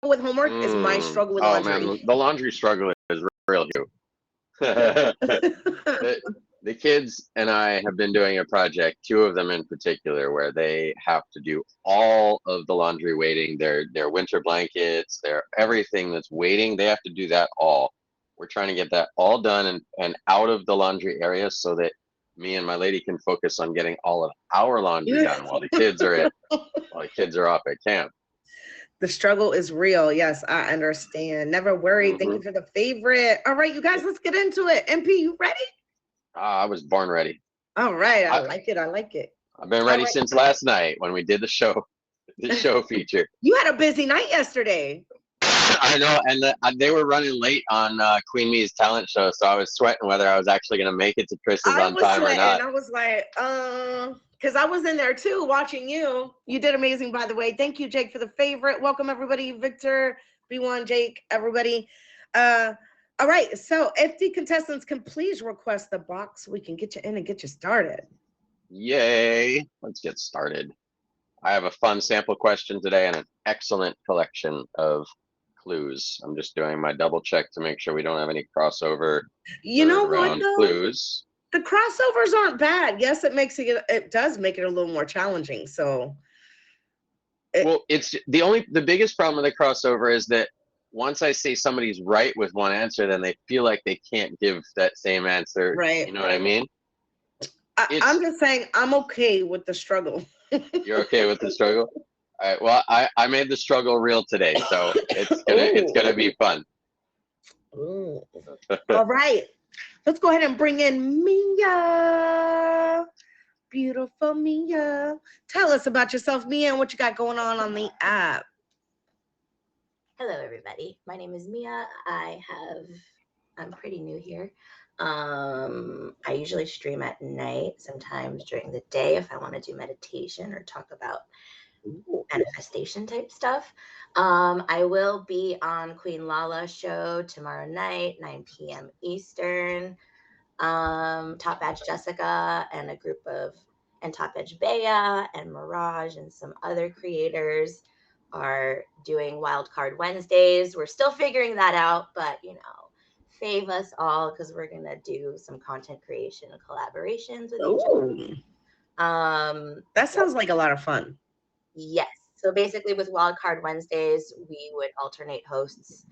with homework is my struggle with Oh laundry. man, the laundry struggle is real, too. the, the kids and I have been doing a project, two of them in particular, where they have to do all of the laundry waiting, their winter blankets, their everything that's waiting, they have to do that all. We're trying to get that all done and out of the laundry area so that me and my lady can focus on getting all of our laundry done while the kids are off at camp. The struggle is real. Yes, I understand. Never worry. Thank Hmm. you for the favorite. All right, you guys, let's get into it. MP, you ready? I was born ready. All right, I I, like it. I like it. I've been All ready right. since last night when we did the show feature. You had a busy night yesterday. I know, and they were running late on Queen Me's talent show, so I was sweating whether I was actually going to make it to Chris's I on was time or sweating. not. I was like, because I was in there too watching you. You did amazing, by the way. Thank you, Jake, for the favorite. Welcome, everybody. Victor, B1, Jake, everybody. Uh, all right. So if the contestants can please request the box, we can get you in and get you started. Yay! Let's get started. I have a fun sample question today and an excellent collection of clues. I'm just doing my double check to make sure we don't have any crossover You third know what, round though? clues. The crossovers aren't bad. Yes, it does make it a little more challenging. So Well, it's the biggest problem with the crossover is that once I say somebody's right with one answer, then they feel like they can't give that same answer. You right. know what I mean? I'm It's just saying I'm okay with the struggle. You're okay with the struggle? All right. Well, I made the struggle real today, so it's Ooh. gonna be fun. Ooh. All right. Let's go ahead and bring in Mia. Beautiful Mia. Tell us about yourself, Mia, and what you got going on the app. Hello, everybody. My name is Mia. I'm pretty new here. I usually stream at night, sometimes during the day if I want to do meditation or talk about manifestation type stuff. I will be on Queen Lala show tomorrow night, 9 p.m. Eastern. Top Edge Jessica and a group of and Top Edge Bea and Mirage and some other creators are doing Wildcard Wednesdays. We're still figuring that out, but fave us all because we're gonna do some content creation and collaborations with each Ooh. other. That sounds like a lot of fun. Yes. So basically, with Wildcard Wednesdays, we would alternate hosts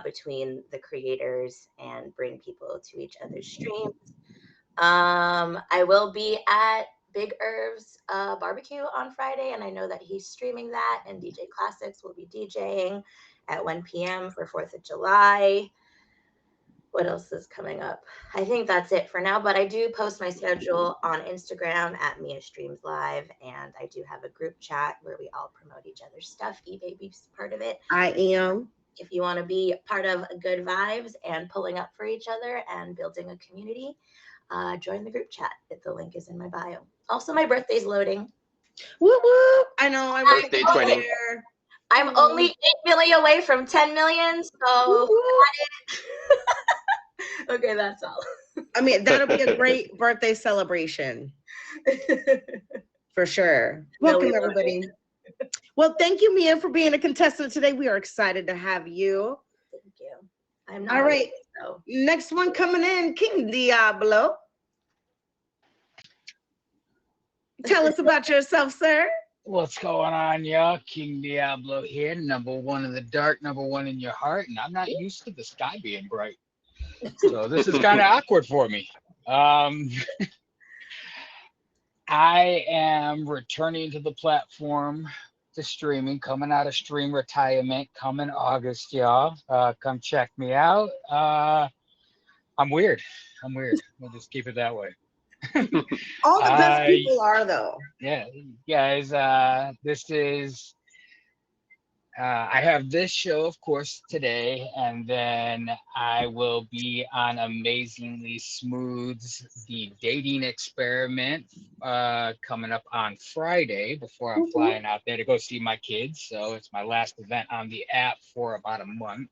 between the creators and bring people to each other's streams. I will be at Big Irv's barbecue on Friday, and I know that he's streaming that, and DJ Classics will be DJing at 1 p.m. for 4th of July. What else is coming up? I think that's it for now, but I do post my schedule on Instagram at Mia Streams Live, and I do have a group chat where we all promote each other's stuff. E-Baby's part of it. I am. If you want to be part of good vibes and pulling up for each other and building a community, join the group chat. The link is in my bio. Also, my birthday's loading. Woo woo. I know. I wish Birthday I was twinning. there. I'm only 8 million away from 10 million, Woo so woo. okay, that's all. I mean, that'll be a great birthday celebration for sure. No, Welcome, we won't. everybody. Well, thank you, Mia, for being a contestant today. We are excited to have you. Thank you. I'm not All right. so. Next one coming in, King Diablo. Tell us about yourself, sir. What's going on, y'all? King Diablo here, number one in the dark, number one in your heart, and I'm not used to the sky being bright. So this is kind of awkward for me. I am returning to the platform to streaming, coming out of stream retirement, coming August, y'all. Come check me out. I'm weird. We'll just keep it that way. All the best people are, though. Yeah, guys, this is I have this show, of course, today, and then I will be on Amazingly Smooth's The Dating Experiment coming up on Friday before I'm flying out there to go see my kids. So it's my last event on the app for about a month.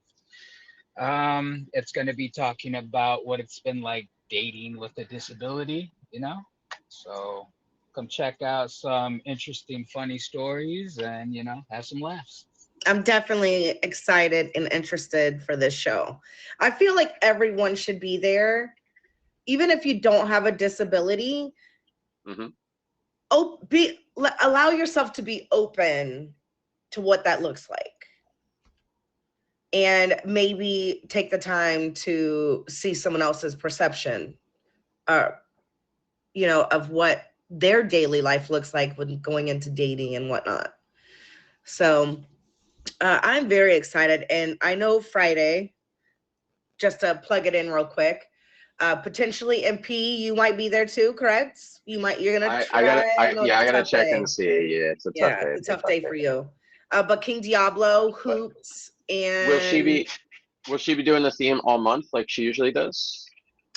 It's going to be talking about what it's been like dating with a disability, So come check out some interesting, funny stories and, have some laughs. I'm definitely excited and interested for this show. I feel like everyone should be there, even if you don't have a disability. Mhm. Allow yourself to be open to what that looks like, and maybe take the time to see someone else's perception, of what their daily life looks like when going into dating and whatnot. So I'm very excited, and I know Friday, just to plug it in real quick, potentially MP, you might be there too, correct? You're gonna I gotta, try. No, it's I a gotta tough check day. and see. Yeah, it's a tough Yeah, day. it's a tough day for you. But King Diablo, Hoops, and Will she be doing the theme all month like she usually does?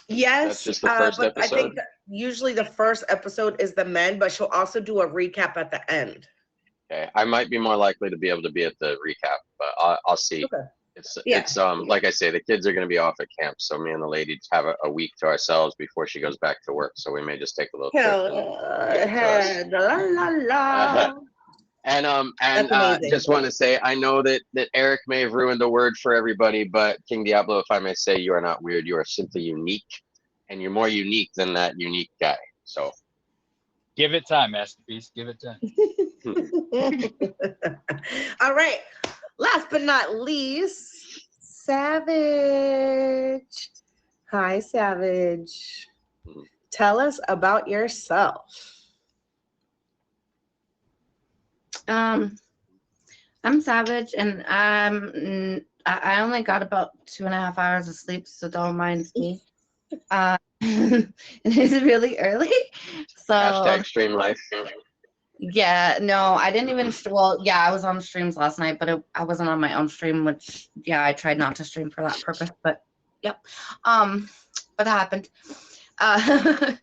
yes, That's just the first but I think episode? that usually the first episode is the men, but she'll also do a recap at the end. Okay, I might be more likely to be able to be at the recap, but I'll see. Okay. It's Yeah. like I say, the kids are gonna be off at camp, so me and the lady have a week to ourselves before she goes back to work. So we may just take a little trip. La la la. And amazing. just want to say, I know that Eric may have ruined the word for everybody, but King Diablo, if I may say, you are not weird. You are simply unique, and you're more unique than that unique guy. So Give it time, Masterpiece. Give it time. All right. Last but not least, Savage. Hi, Savage. Tell us about yourself. I'm Savage, and I only got about 2.5 hours of sleep, so don't mind me. It is really early, so hashtag stream life. yeah, no, I didn't even. Well, yeah, I was on streams last night, but I wasn't on my own stream, which yeah, I tried not to stream for that purpose, but yep, but it happened. I'm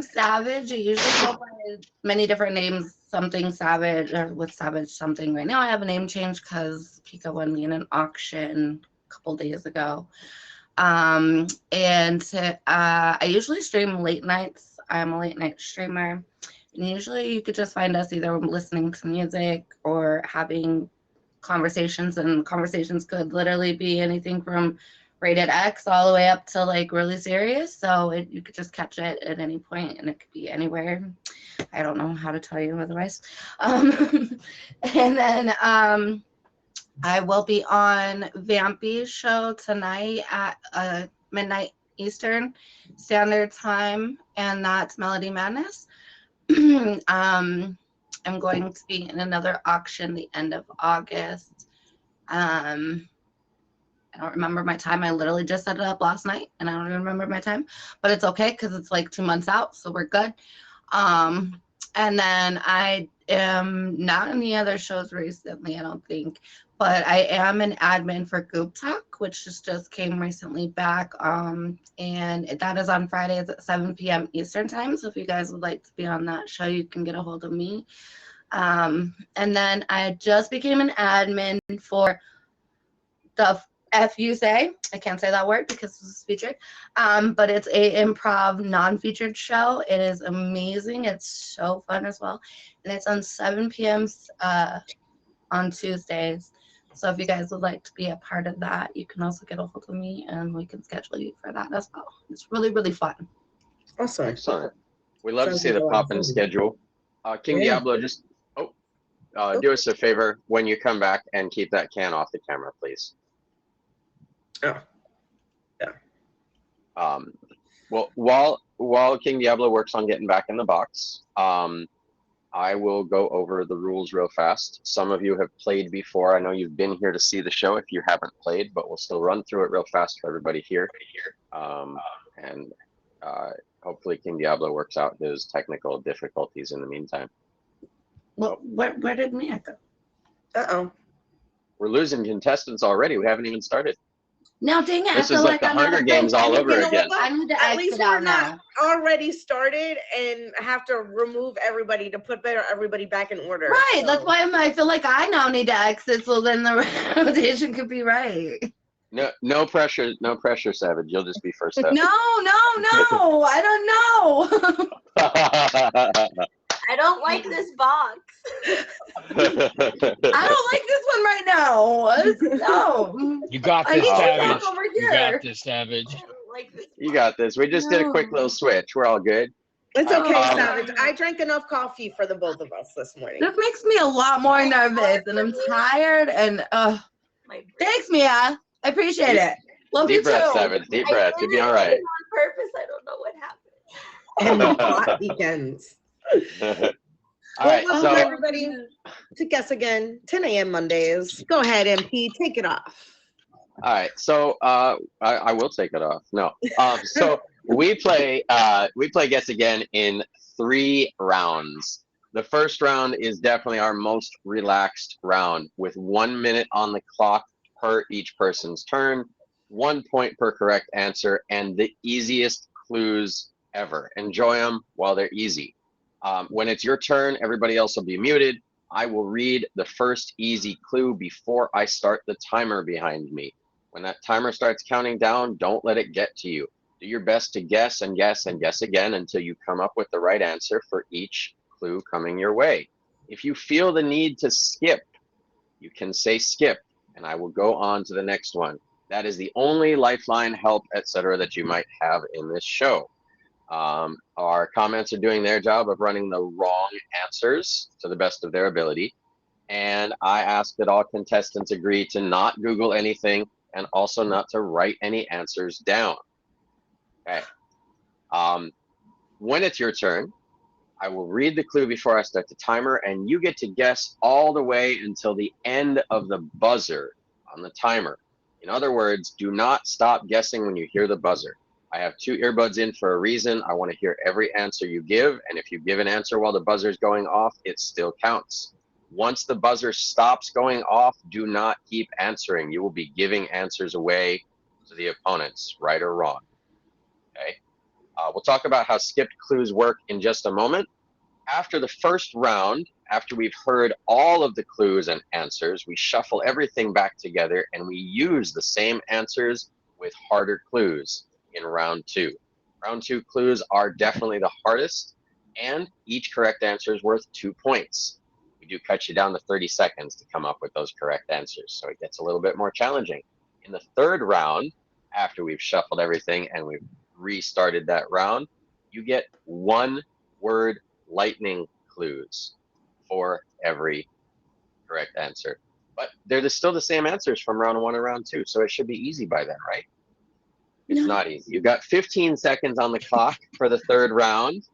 Savage. I usually go by many different names, something Savage or with Savage something. Right now I have a name change because Pika won me in an auction a couple days ago. I usually stream late nights. I'm a late night streamer. And usually you could just find us either listening to music or having conversations, and conversations could literally be anything from rated X all the way up to like really serious. So you could just catch it at any point, and it could be anywhere. I don't know how to tell you otherwise. And then I will be on Vampy's show tonight at midnight Eastern Standard Time, and that's Melody Madness. I'm going to be in another auction the end of August. I don't remember my time. I literally just set it up last night, and I don't even remember my time, but it's okay because it's like 2 months out, so we're good. And then I am not in the other shows recently, I don't think, but I am an admin for Goop Talk, which just came recently back. And that is on Fridays at 7 p.m. Eastern time. So if you guys would like to be on that show, you can get a hold of me. And then I just became an admin for the FUSA. I can't say that word because it's featured. But it's a improv non-featured show. It is amazing. It's so fun as well. And it's on 7 p.m. On Tuesdays. So if you guys would like to be a part of that, you can also get a hold of me and we can schedule you for that as well. It's really, really fun. Awesome. Excellent. We love to Sounds see like the a lot of pop-in fun. schedule. King Yeah. Diablo, just do us a favor when you come back and keep that can off the camera, please. Oh. Yeah. Well, while King Diablo works on getting back in the box, I will go over the rules real fast. Some of you have played before. I know you've been here to see the show if you haven't played, but we'll still run through it real fast for everybody here. And hopefully King Diablo works out his technical difficulties in the meantime. Well, where did Mia go? Uh-oh. We're losing contestants already. We haven't even started. No, dang it. This I is feel like the I'm Hunger not- Games all over You know again. what, I need to At least exit we're out not now. already started and have to remove everybody to put everybody back in order. Right. So. That's why I feel like I now need to exit, so then the rotation could be right. No pressure, Savage. You'll just be first up. No, I don't know. I don't like this box. I don't like this one right now. No. You got I this, need to Savage. talk over You got here. this, Savage. I don't like this. You got this. We just did a quick little switch. We're all good. It's okay, Um, Savage. I drank enough coffee for the both of us this morning. This makes me a lot more nervous, and I'm tired. And My brain. thanks, Mia. I appreciate it. Love you Deep breath, too. Savage. Deep I breath. did You'll be it all right. on purpose. I don't know what happened. And the plot begins. All right. Welcome So everybody to Guess Again, 10 a.m. Mondays. Go ahead, MP, take it off. all right. So I will take it off. No. So we play Guess Again in 3 rounds. The first round is definitely our most relaxed round with 1 minute on the clock per each person's turn, 1 point per correct answer, and the easiest clues ever. Enjoy them while they're easy. When it's your turn, everybody else will be muted. I will read the first easy clue before I start the timer behind me. When that timer starts counting down, don't let it get to you. Do your best to guess and guess and guess again until you come up with the right answer for each clue coming your way. If you feel the need to skip, you can say skip, and I will go on to the next one. That is the only lifeline, help, etc. that you might have in this show. Our comments are doing their job of running the wrong answers to the best of their ability. And I ask that all contestants agree to not Google anything and also not to write any answers down. Okay. When it's your turn, I will read the clue before I start the timer, and you get to guess all the way until the end of the buzzer on the timer. In other words, do not stop guessing when you hear the buzzer. I have 2 earbuds in for a reason. I want to hear every answer you give, and if you give an answer while the buzzer's going off, it still counts. Once the buzzer stops going off, do not keep answering. You will be giving answers away to the opponents, right or wrong. Okay. We'll talk about how skipped clues work in just a moment. After the first round, after we've heard all of the clues and answers, we shuffle everything back together and we use the same answers with harder clues in round 2. Round 2 clues are definitely the hardest, and each correct answer is worth 2 points. We do cut you down to 30 seconds to come up with those correct answers, so it gets a little bit more challenging. In the third round, after we've shuffled everything and we've restarted that round, you get 1-word lightning clues for every correct answer. But they're still the same answers from round 1 and round 2, so it should be easy by then, right? It's not easy. You've got 15 seconds on the clock for the third round.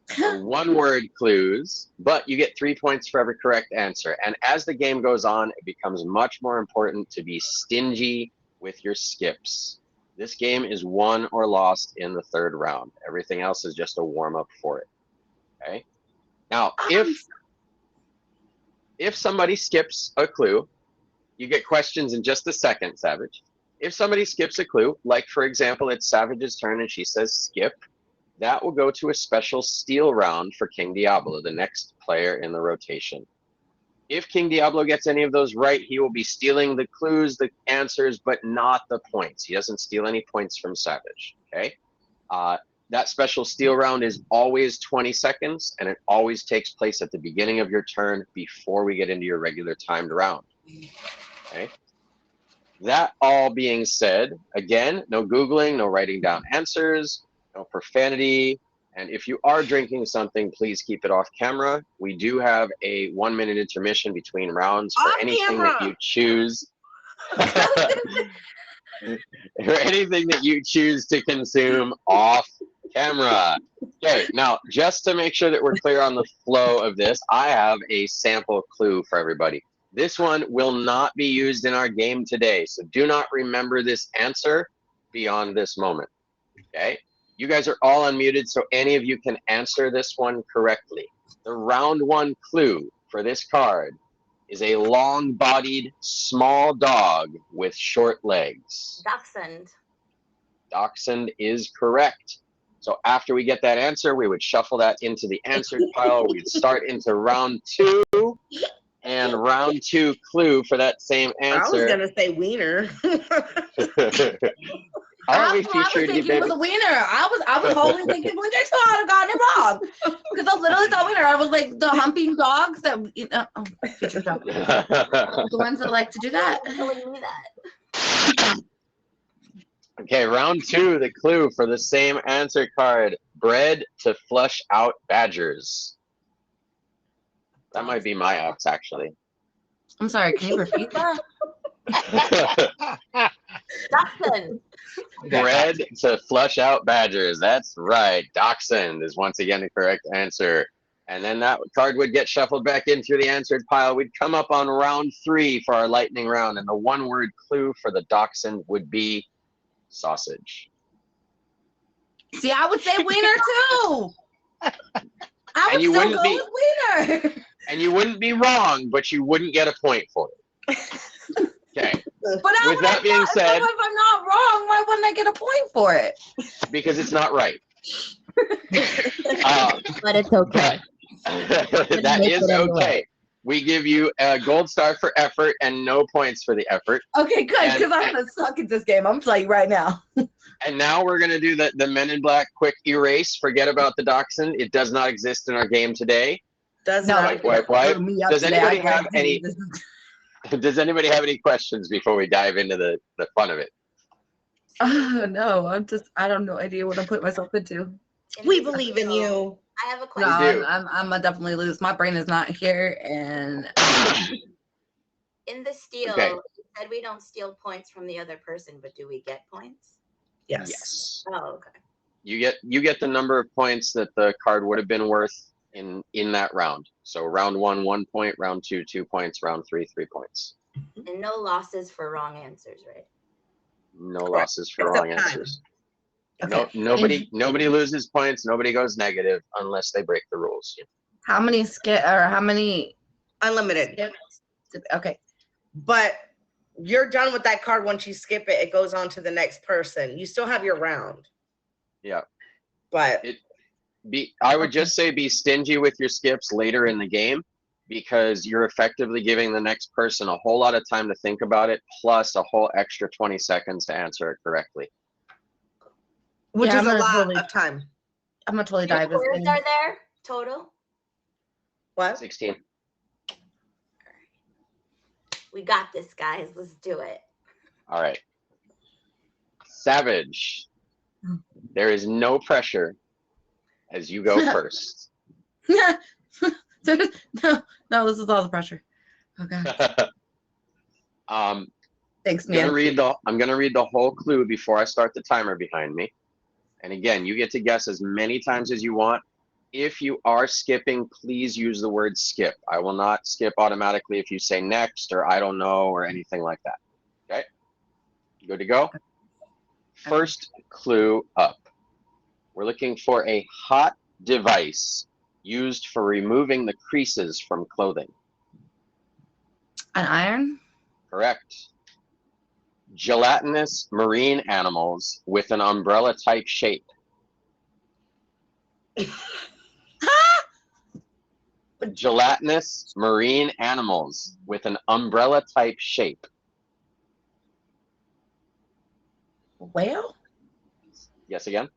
1-word clues, but you get 3 points for every correct answer. And as the game goes on, it becomes much more important to be stingy with your skips. This game is won or lost in the third round. Everything else is just a warm-up for it. Okay. Now, if somebody skips a clue, you get questions in just a second, Savage. If somebody skips a clue, like for example, it's Savage's turn and she says skip, that will go to a special steal round for King Diablo, the next player in the rotation. If King Diablo gets any of those right, he will be stealing the clues, the answers, but not the points. He doesn't steal any points from Savage, okay? That special steal round is always 20 seconds, and it always takes place at the beginning of your turn before we get into your regular timed round, okay? That all being said, again, no Googling, no writing down answers, no profanity, and if you are drinking something, please keep it off camera. We do have a 1-minute intermission between rounds for Off anything camera. that you choose. Or anything that you choose to consume off camera. Okay, now just to make sure that we're clear on the flow of this, I have a sample clue for everybody. This one will not be used in our game today, so do not remember this answer beyond this moment, okay? You guys are all unmuted, so any of you can answer this one correctly. The round 1 clue for this card is a long-bodied, small dog with short legs. Dachshund. Dachshund is correct. So after we get that answer, we would shuffle that into the answered pile. We'd start into round 2. And round 2 clue for that same answer. I was gonna say wiener. Aren't we I was featured, you thinking it was baby? a wiener. I was wholly thinking wiener too. I'd have gotten it wrong. Because I literally thought wiener. I was like the humping dogs that featured dog. The ones that like to do that. You're telling me that. Okay, round 2, the clue for the same answer card. Bred to flush out badgers. That might be my ex, actually. I'm sorry, can you repeat that? Dachshund. Bred to flush out badgers. That's right. Dachshund is once again the correct answer. And then that card would get shuffled back in through the answered pile. We'd come up on round 3 for our lightning round. And the one-word clue for the dachshund would be sausage. See, I would say wiener too. I would you still wouldn't go be- with wiener. And you wouldn't be wrong, but you wouldn't get a point for it. Okay. But With that being said- if I'm not wrong, why wouldn't I get a point for it? Because it's not right. But it's okay. That make is it anyway. okay. We give you a gold star for effort and no points for the effort. Okay, good, And- because I'm gonna suck at this game. I'm telling you right now. And now we're gonna do the Men in Black quick erase. Forget about the dachshund. It does not exist in our game today. Does No, not. Wipe. Does anybody have guarantee any? this is- Does anybody have any questions before we dive into the fun of it? No, I don't no idea what I'm putting myself into. We believe in you. I have a No, question. do. I'm gonna definitely lose. My brain is not here, and In the steal, Okay. you said we don't steal points from the other person, but do we get points? Yes. Yes. Oh, okay. You get the number of points that the card would have been worth in that round. So round 1, 1 point. Round 2, 2 points. Round 3, 3 points. And no losses for wrong answers, right? No losses for Except wrong time. answers. Okay. Nobody loses points. Nobody goes negative unless they break the rules. how many how many? Unlimited. skips? Okay, But you're done with that card once you skip it. It goes on to the next person. You still have your round. Yeah. But I would just say be stingy with your skips later in the game, because you're effectively giving the next person a whole lot of time to think about it, plus a whole extra 20 seconds to answer it correctly. which Yeah, is I'm a gonna lot totally- of time. I'm gonna totally How dive many this words in. are there total? What? 16. We got this, guys. Let's do it. All right. Savage. There is no pressure as you go first. no, this is all the pressure. Okay, thanks, I'm gonna man. I'm gonna read the whole clue before I start the timer behind me. And again, you get to guess as many times as you want. If you are skipping, please use the word skip. I will not skip automatically if you say next or I don't know or anything like that. Okay? Good to go? First clue up. We're looking for a hot device used for removing the creases from clothing. An iron. Correct. Gelatinous marine animals with an umbrella type shape. Gelatinous marine animals with an umbrella type shape. Whale. Yes again.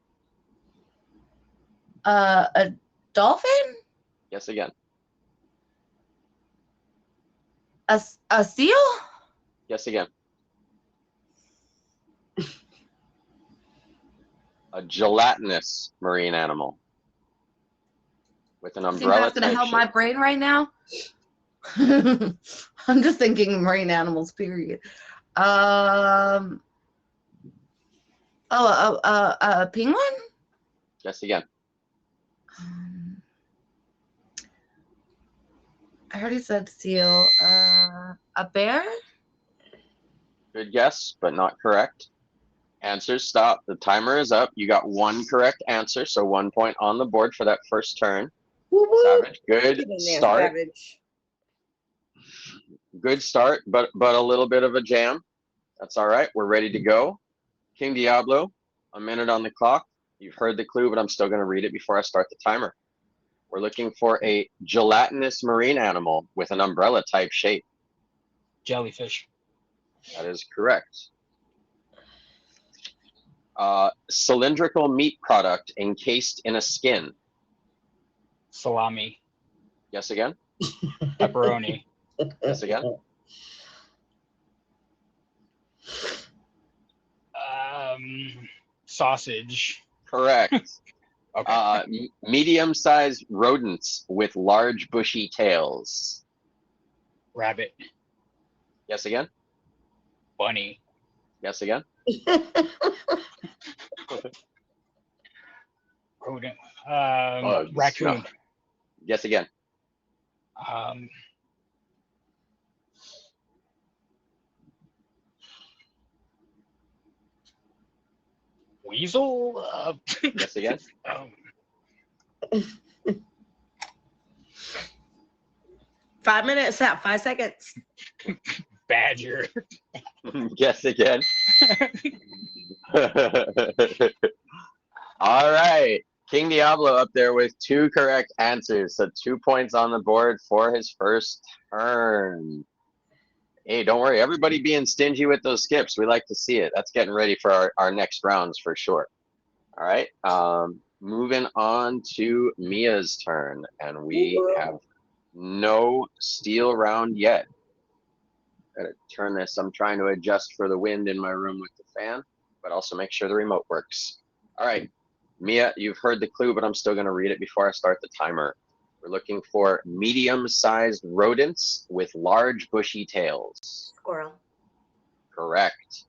A dolphin. Yes again. A seal. Yes again. A gelatinous marine animal with an You think umbrella that's gonna type help shape. my brain right now? I'm just thinking marine animals. Period. Oh, a penguin. Yes again. I already said seal. A bear. Good guess, but not correct. Answers stop. The timer is up. You got one correct answer, so 1 point on the board for that first turn. Woo woo. Savage, good Get in there, start. Savage. Good start, but a little bit of a jam. That's all right. We're ready to go. King Diablo, a minute on the clock. You've heard the clue, but I'm still going to read it before I start the timer. We're looking for a gelatinous marine animal with an umbrella type shape. Jellyfish. That is correct. Cylindrical meat product encased in a skin. Salami. Guess again. Pepperoni. Guess again. Sausage. Correct. Okay. Medium-sized rodents with large bushy tails. Rabbit. Guess again. Bunny. Guess again. Rodent. Bugs. Raccoon. No. Guess again. Weasel. Guess again. Um, 5 minutes, 5 seconds. badger. Guess again. All right. King Diablo up there with 2 correct answers. So 2 points on the board for his first turn. Hey, don't worry. Everybody being stingy with those skips. We like to see it. That's getting ready for our next rounds for sure. All right. Moving on to Mia's turn. And we have no steel round yet. Gotta turn this. I'm trying to adjust for the wind in my room with the fan, but also make sure the remote works. All right. Mia, you've heard the clue, but I'm still going to read it before I start the timer. We're looking for medium-sized rodents with large bushy tails. Squirrel. Correct.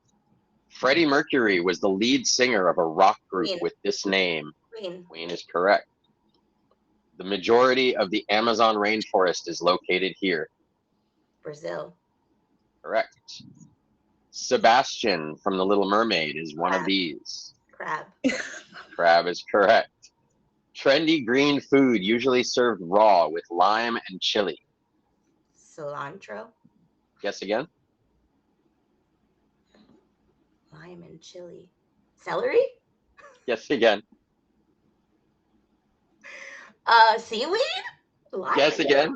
Freddie Mercury was the lead singer of a rock group Queen. with this name. Queen. Queen is correct. The majority of the Amazon rainforest is located here. Brazil. Correct. Sebastian from The Little Mermaid is one of Crab. these. Crab. Crab is correct. Trendy green food usually served raw with lime and chili. Cilantro. Guess again. Lime and chili. Celery. Guess again. Seaweed. Lime Guess and again.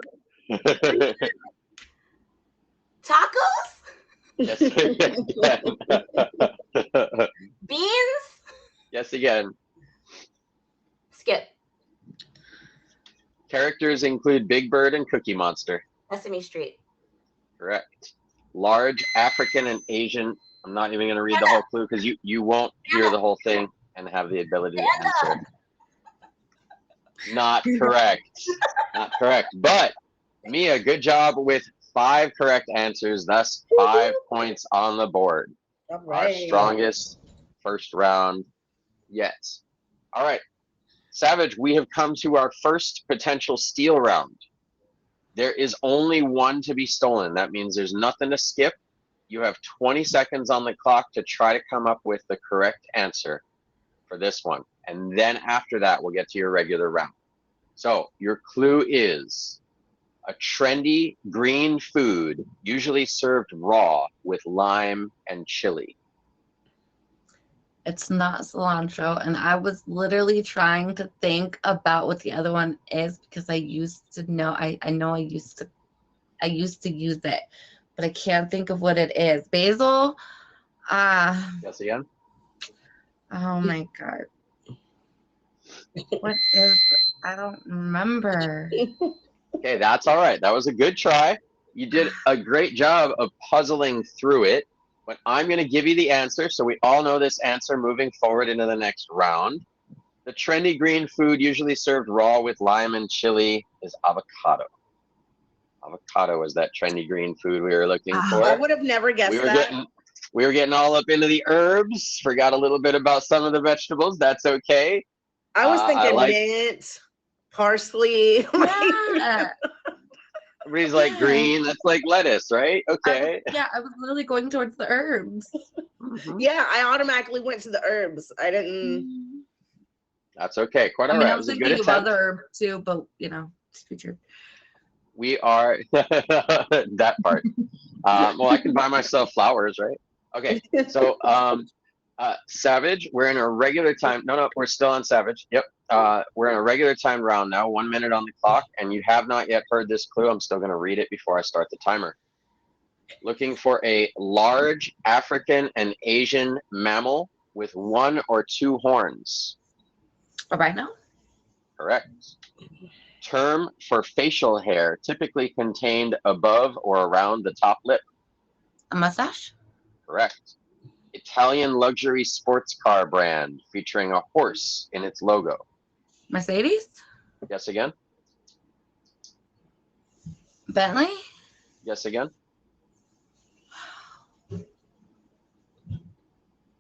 Tacos. Guess again. Beans. Guess again. Skip. Characters include Big Bird and Cookie Monster. Sesame Street. Correct. Large African and Asian. I'm not even going to read the whole clue because you won't hear the whole thing and have the ability to answer. Not correct. Not correct. But Mia, good job with 5 correct answers. Thus 5 points on the board. All Our strongest first round yet. All right. Savage, we have come to our first potential steal round. There is only one to be stolen. That means there's nothing to skip. You have 20 seconds on the clock to try to come up with the correct answer for this one. And then after that, we'll get to your regular round. So your clue is a trendy green food, usually served raw with lime and chili. It's not cilantro, and I was literally trying to think about what the other one is because I used to know. I know I used to use it, but I can't think of what it is. Basil. Guess again. Oh my god. What is? I don't remember. Okay, that's all right. That was a good try. You did a great job of puzzling through it. But I'm going to give you the answer so we all know this answer moving forward into the next round. The trendy green food usually served raw with lime and chili is avocado. Avocado is that trendy green food we were looking for. I would have never guessed We were getting all up into the herbs. Forgot a little bit about some of the vegetables. That's okay. I was thinking mint, parsley. Yeah. Everybody's like green. That's like lettuce, right? Okay. I was literally going towards the herbs. Yeah, I automatically went to the herbs. I didn't. That's okay. Quite all right. I was thinking of other herbs too, but it's future. We are that part. Well, I can buy myself flowers, right? Okay. So, Savage, we're in a regular time. No, we're still on Savage. Yep. We're in a regular time round now, 1 minute on the clock, and you have not yet heard this clue. I'm still going to read it before I start the timer. Looking for a large African and Asian mammal with 1 or 2 horns. A rhino? Correct. Term for facial hair typically contained above or around the top lip. A mustache? Correct. Italian luxury sports car brand featuring a horse in its logo. Mercedes? Guess again. Bentley? Guess again.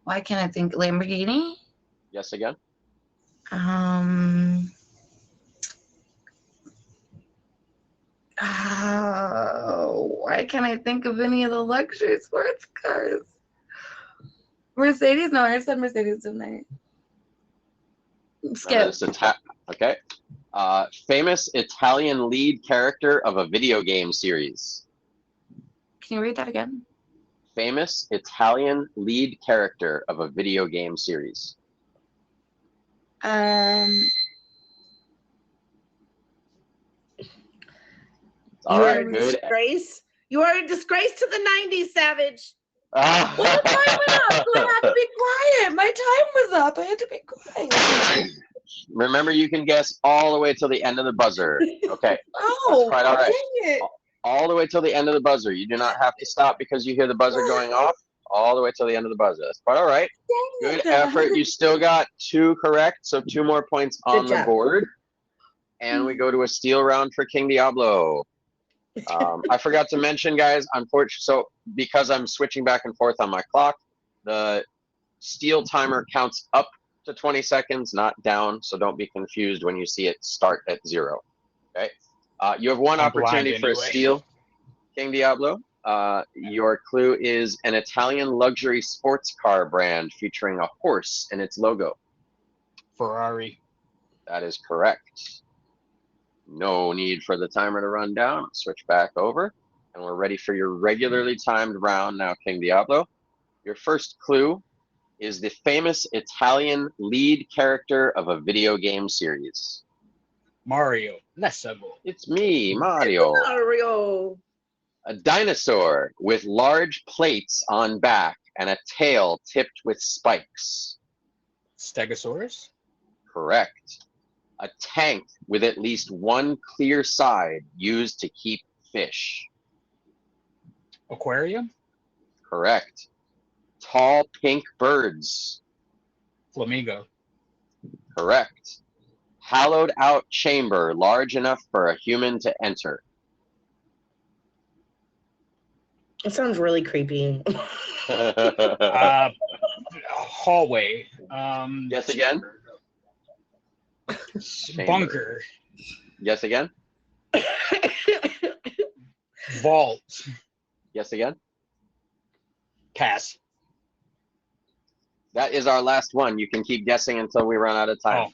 Why can't I think? Lamborghini? Guess again. Why can't I think of any of the luxury sports cars? Mercedes? No, I said Mercedes, didn't I? Skip. Okay. Famous Italian lead character of a video game series. Can you read that again? Famous Italian lead character of a video game series. All right, good. Disgrace. You are a disgrace to the 90s, Savage. Well, the time went up, so I had to be quiet. My time was up. I had to be quiet. Remember, you can guess all the way till the end of the buzzer. Okay. Oh, quite all right. dang it. All the way till the end of the buzzer. You do not have to stop because you hear the buzzer going off. All the way till the end of the buzzer. That's quite all right. Dang Good it. effort. You still got 2 correct, so 2 more points on Good the job. board. And we go to a steal round for King Diablo. I forgot to mention, guys, unfortunately, so because I'm switching back and forth on my clock, the steal timer counts up to 20 seconds, not down, so don't be confused when you see it start at 0. Okay? You have 1 I'm opportunity blind for a anyway. steal, King Diablo. Your clue is an Italian luxury sports car brand featuring a horse in its logo. Ferrari. That is correct. No need for the timer to run down. Switch back over. And we're ready for your regularly timed round now, King Diablo. Your first clue is the famous Italian lead character of a video game series. Mario. Let's go. It's me, Mario. Mario. A dinosaur with large plates on back and a tail tipped with spikes. Stegosaurus. Correct. A tank with at least 1 clear side used to keep fish. Aquarium. Correct. Tall pink birds. Flamingo. Correct. Hollowed out chamber large enough for a human to enter. It sounds really creepy. Hallway. Guess again. Bunker. Guess again. Vault. Guess again. Pass. That is our last one. You can keep guessing until we run out of time.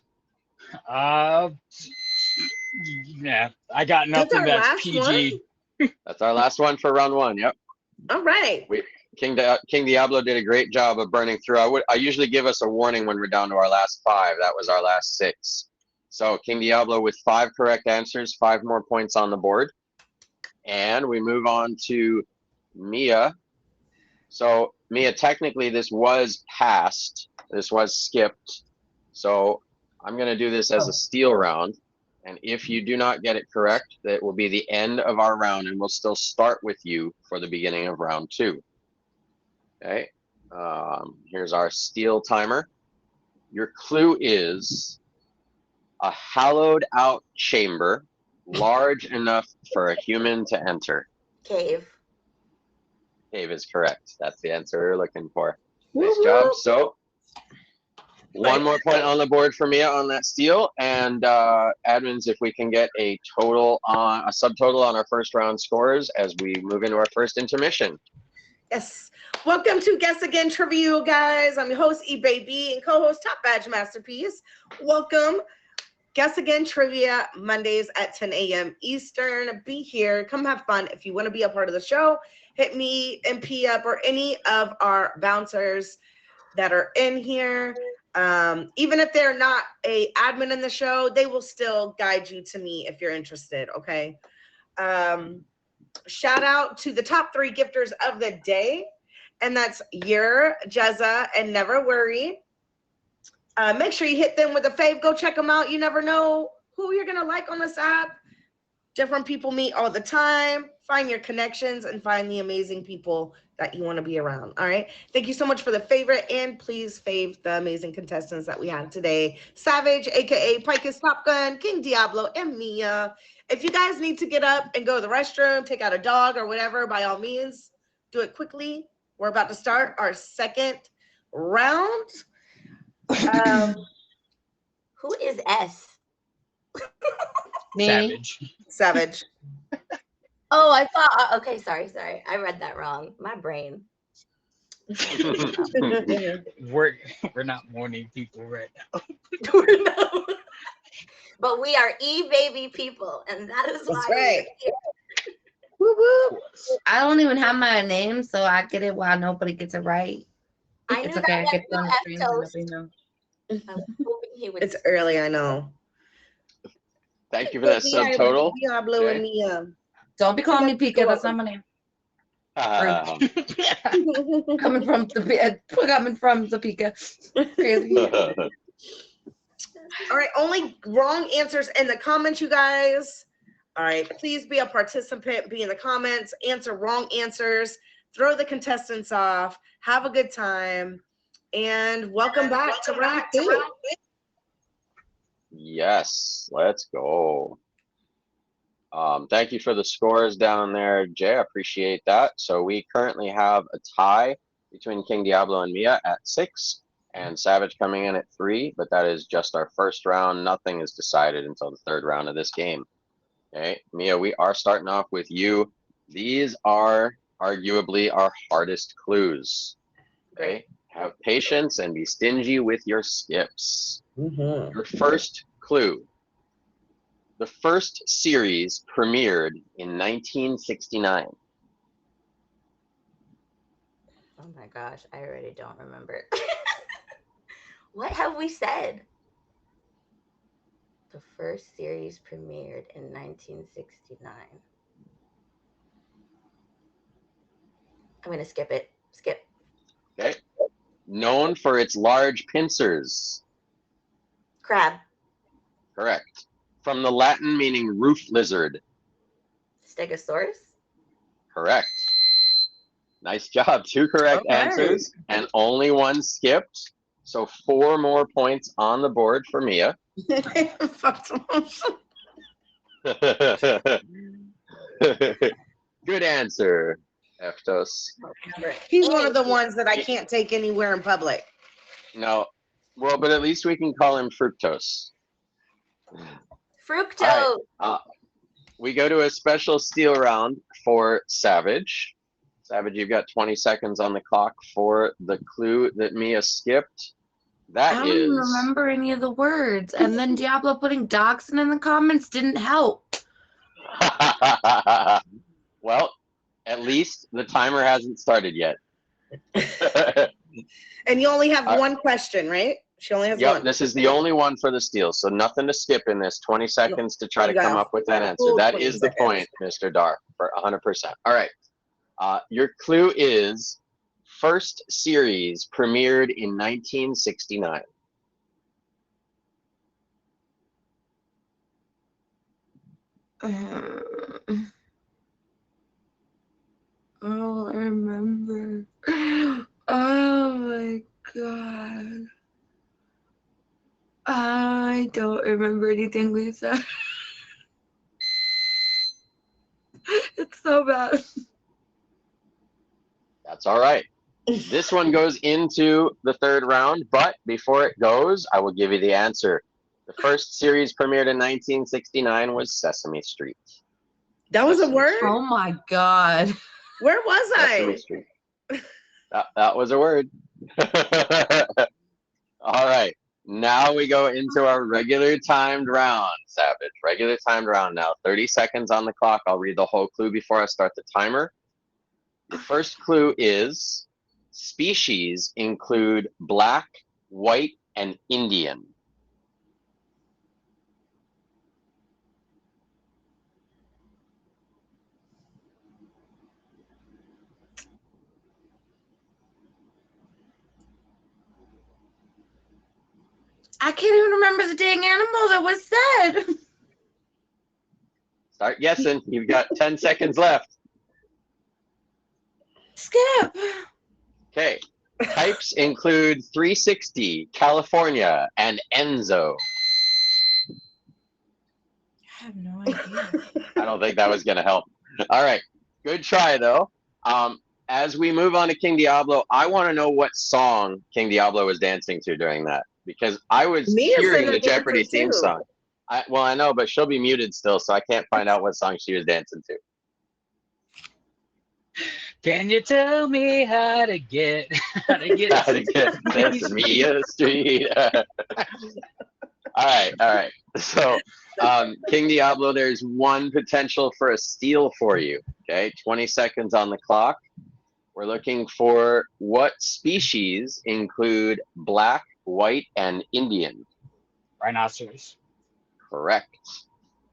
Yeah, I got That's nothing our that's last PG. That's our last one for round 1. Yep. All right. King Diablo did a great job of burning through. I usually give us a warning when we're down to our last 5. That was our last 6. So King Diablo with 5 correct answers, 5 more points on the board. And we move on to Mia. So Mia, technically this was passed. This was skipped. So I'm going to do this as a steal round. And if you do not get it correct, that will be the end of our round, and we'll still start with you for the beginning of round 2. Okay. Here's our steal timer. Your clue is a hollowed out chamber large enough for a human to enter. Cave. Cave is correct. That's the answer we're looking for. Nice job. So 1 more point on the board for Mia on that steal, and admins, if we can get a subtotal on our first round scores as we move into our first intermission. Yes. Welcome to Guess Again Trivia, guys. I'm your host, E-Baby, and co-host Top Badge Masterpiece. Welcome. Guess Again Trivia, Mondays at 10 a.m. Eastern. Be here. Come have fun. If you want to be a part of the show, hit me and P up or any of our bouncers that are in here. Even if they're not a admin in the show, they will still guide you to me if you're interested. Okay. Shout out to the top 3 gifters of the day. and that's Your, Jezza, and Never Worry. Make sure you hit them with a fave. Go check them out. You never know who you're gonna like on this app. Different people meet all the time. Find your connections and find the amazing people that you want to be around. All right. Thank you so much for the favorite, and please fave the amazing contestants that we had today. Savage, aka Picus Top Gun, King Diablo, and Mia. If you guys need to get up and go to the restroom, take out a dog or whatever, by all means, do it quickly. We're about to start our second round. Who is S? Me. Savage. Savage. Oh, I thought. Okay, sorry. I read that wrong. My brain. We're not morning people right now. No. But we are baby people, and that is why That's we're right. here. Woo woo. I don't even have my name, so I get it while nobody gets it right. I knew It's that okay. I was get on the stream and Toast. nobody knows. I was hoping he would. It's early, I know. Thank you for that subtotal. Diablo and Jay. Mia. Don't be calling me Pika. That's not my name. Coming from the Pika. Crazy. All right, only wrong answers in the comments, you guys. All right, please be a participant, be in the comments, answer wrong answers, throw the contestants off, have a good time, and welcome back to round two. Yes, let's go. Thank you for the scores down there, Jay. I appreciate that. So we currently have a tie between King Diablo and Mia at 6, and Savage coming in at 3, but that is just our first round. Nothing is decided until the third round of this game. Okay, Mia, we are starting off with you. These are arguably our hardest clues. Okay, have patience and be stingy with your skips. Your first clue. The first series premiered in 1969. Oh my gosh, I already don't remember. What have we said? The first series premiered in 1969. I'm gonna skip it. Skip. Okay. Known for its large pincers. Crab. Correct. From the Latin meaning roof lizard. Stegosaurus. Correct. Nice job. 2 correct All right. answers and only 1 skipped. So 4 more points on the board for Mia. Good answer, Eftos. He's one of the ones that I can't take anywhere in public. No, well, but at least we can call him Fructose. Fructose. We go to a special steal round for Savage. Savage, you've got 20 seconds on the clock for the clue that Mia skipped. I That don't even is. remember any of the words. And then Diablo putting dachshund in the comments didn't help. Well, at least the timer hasn't started yet. And you only have one question, right? She only has Yep, one. this is the only one for the steal, so nothing to skip in this. 20 seconds to try to come up with that answer. Full That 20 is the seconds. point, Mr. Dar, for 100%. All right. Your clue is first series premiered in 1969. Oh, I remember. Oh my god. I don't remember anything we said. It's so bad. That's all right. This one goes into the third round, but before it goes, I will give you the answer. The first series premiered in 1969 was Sesame Street. That was a Sesame word? Street. Oh my god. Where was Sesame I? Street. That was a word. All right. Now we go into our regular timed round, Savage. Regular timed round now. 30 seconds on the clock. I'll read the whole clue before I start the timer. The first clue is species include black, white, and Indian. I can't even remember the dang animal that was said. Start guessing. You've got 10 seconds left. Skip. Okay. Types include 360, California, and Enzo. I have no idea. I don't think that was going to help. All right. Good try, though. As we move on to King Diablo, I want to know what song King Diablo was dancing to during that, because I was Mia said hearing her the Jeopardy dancing theme too. song. Well, I know, but she'll be muted still, so I can't find out what song she was dancing to. Can you tell me how to get How to get this Mia Street. All right. So, King Diablo, there's one potential for a steal for you. Okay, 20 seconds on the clock. We're looking for what species include black, white, and Indian. Rhinoceros. Correct.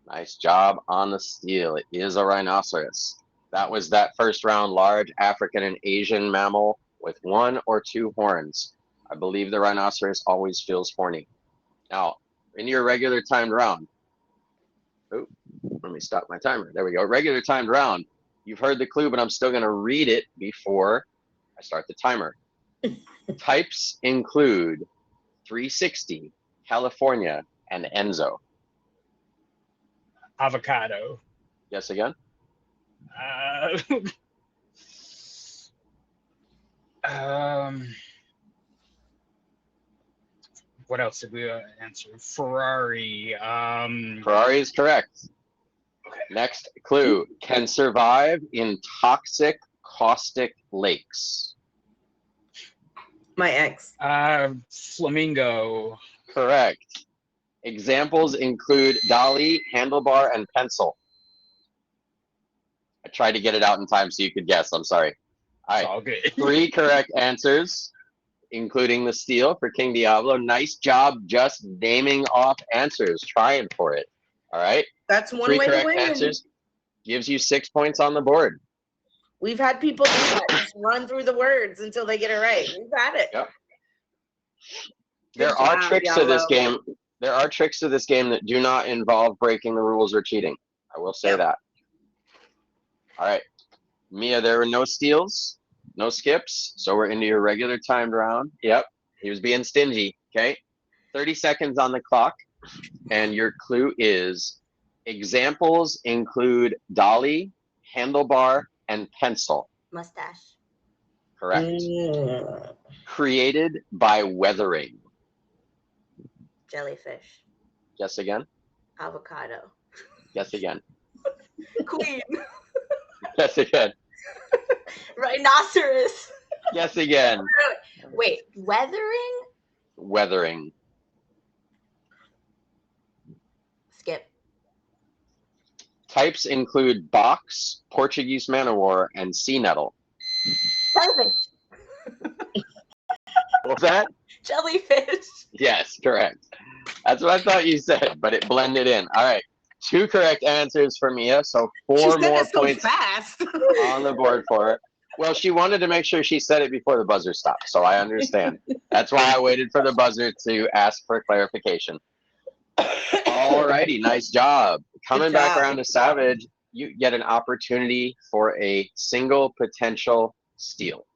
Nice job on the steal. It is a rhinoceros. That was that first round large African and Asian mammal with 1 or 2 horns. I believe the rhinoceros always feels horny. Now, in your regular timed round, let me stop my timer. There we go. Regular timed round. You've heard the clue, but I'm still going to read it before I start the timer. Types include 360, California, and Enzo. Avocado. Guess again. What else did we answer? Ferrari. Ferrari is correct. Next clue. Can survive in toxic caustic lakes. My ex. Flamingo. Correct. Examples include dolly, handlebar, and pencil. I tried to get it out in time so you could guess. I'm sorry. All It's right. all good. 3 correct answers, including the steal for King Diablo. Nice job just naming off answers, trying for it. All right. That's one 3 way to correct win. answers gives you 6 points on the board. We've had people do that. Just run through the words until they get it right. We've had it. Yep. Good There are job, tricks to this Diablo. game. There are tricks to this game that do not involve breaking the rules or cheating. I will say Yep. that. All right. Mia, there were no steals, no skips, so we're into your regular timed round. Yep. He was being stingy. Okay. 30 seconds on the clock, and your clue is examples include dolly, handlebar, and pencil. Mustache. Correct. Mm. Created by weathering. Jellyfish. Guess again. Avocado. Guess again. Queen. Guess again. Rhinoceros. Guess again. Wait, weathering? Weathering. Skip. Types include box, Portuguese man o' war, and sea nettle. Perfect. What was that? Jellyfish. Yes, correct. That's what I thought you said, but it blended in. All right. 2 correct answers for Mia, so She 4 said more it so points fast. on the board for her. Well, she wanted to make sure she said it before the buzzer stopped, so I understand. That's why I waited for the buzzer to ask for clarification. All righty, nice job. Coming back job. around to Savage, you get an opportunity for a single potential steal.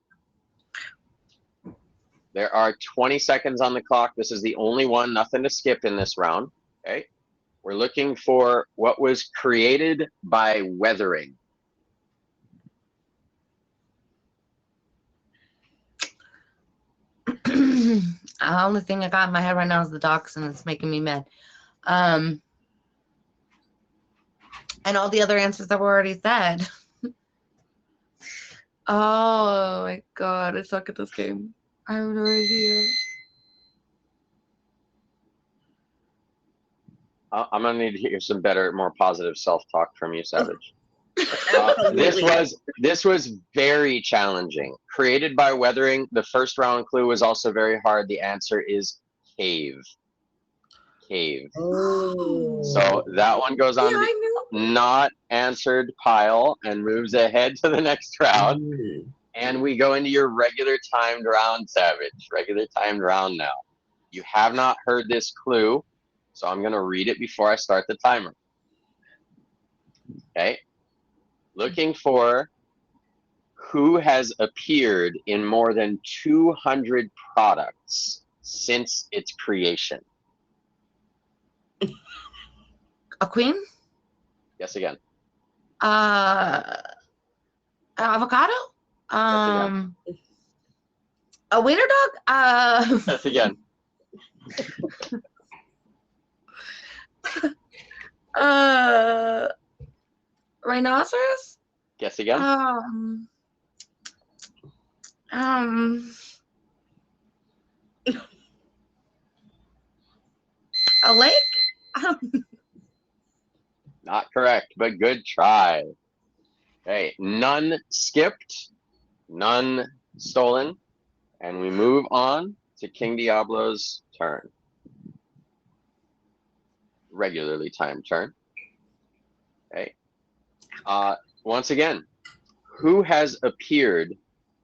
There are 20 seconds on the clock. This is the only one, nothing to skip in this round. Okay. We're looking for what was created by weathering. The only thing I got in my head right now is the dachshund. It's making me mad. And all the other answers that were already said. Oh my god, I suck at this game. I have no idea. I'm gonna need to hear some better, more positive self-talk from you, Savage. Absolutely. This was very challenging. Created by weathering. The first round clue was also very hard. The answer is cave. Cave. Oh. So that one goes on Yeah, to I knew. the not answered pile and moves ahead to the next round. Mm. And we go into your regular timed round, Savage. Regular timed round now. You have not heard this clue, so I'm going to read it before I start the timer. Okay. Looking for who has appeared in more than 200 products since its creation. A queen? Guess again. Avocado? again. A wiener dog? Guess again. Rhinoceros? Guess again. A lake? Not correct, but good try. Okay, none skipped, none stolen, and we move on to King Diablo's turn. Regularly timed turn. Okay. Once again, who has appeared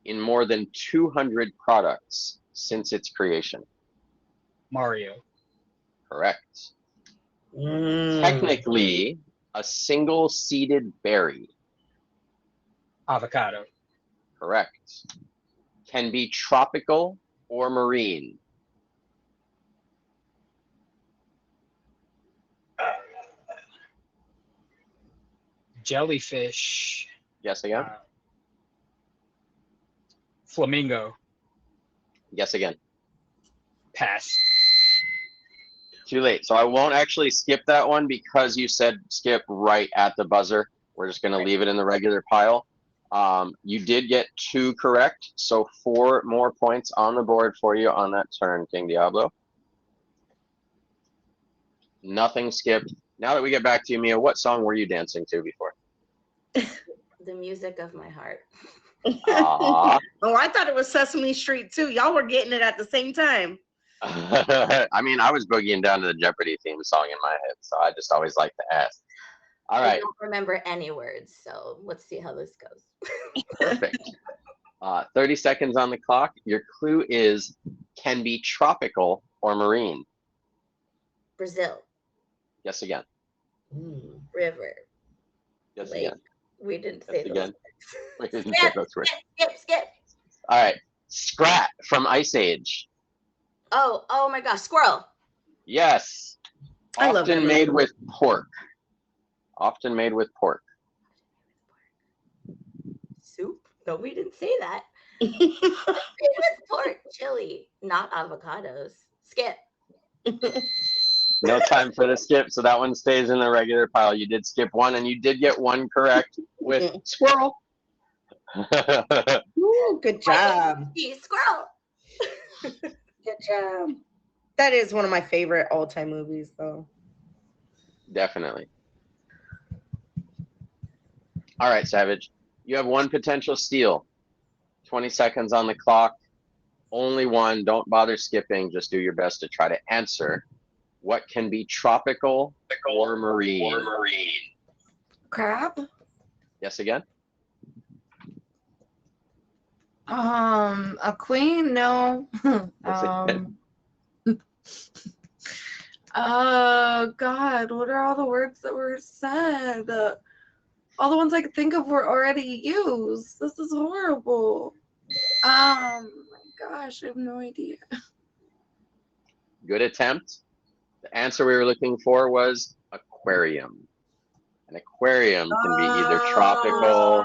in more than 200 products since its creation? Mario. Correct. Technically, a single-seeded berry. Avocado. Correct. Can be tropical or marine. Jellyfish. Guess again. Flamingo. Guess again. Pass. Too late. So I won't actually skip that one because you said skip right at the buzzer. We're just going to leave it in the regular pile. You did get 2 correct, so 4 more points on the board for you on that turn, King Diablo. Nothing skipped. Now that we get back to you, Mia, what song were you dancing to before? The music of my heart. Aww. Oh, I thought it was Sesame Street too. Y'all were getting it at the same time. I mean, I was boogieing down to the Jeopardy theme song in my head, so I just always like to ask. All right. I don't remember any words, so let's see how this goes. Perfect. 30 seconds on the clock. Your clue is can be tropical or marine. Brazil. Guess again. River. Guess Lake. again. We didn't Guess say again. those. We didn't say those words. Skip. All right. Scrat from Ice Age. Oh my gosh, squirrel. Yes. I love Often that. made with pork. Often made with pork. Soup? No, we didn't say that. Made with pork, chili, not avocados. Skip. No time for the skip, so that one stays in the regular pile. You did skip one, and you did get one correct with squirrel. Ooh, good job. Squirrel. Good job. That is one of my favorite all-time movies, though. Definitely. All right, Savage. You have one potential steal. 20 seconds on the clock. Only one. Don't bother skipping. Just do your best to try to answer. What can be tropical or marine? Crab? Yes, again? A queen? No. Yes, again. Oh God, what are all the words that were said? All the ones I could think of were already used. This is horrible. My gosh, I have no idea. Good attempt. The answer we were looking for was aquarium. An aquarium can be either tropical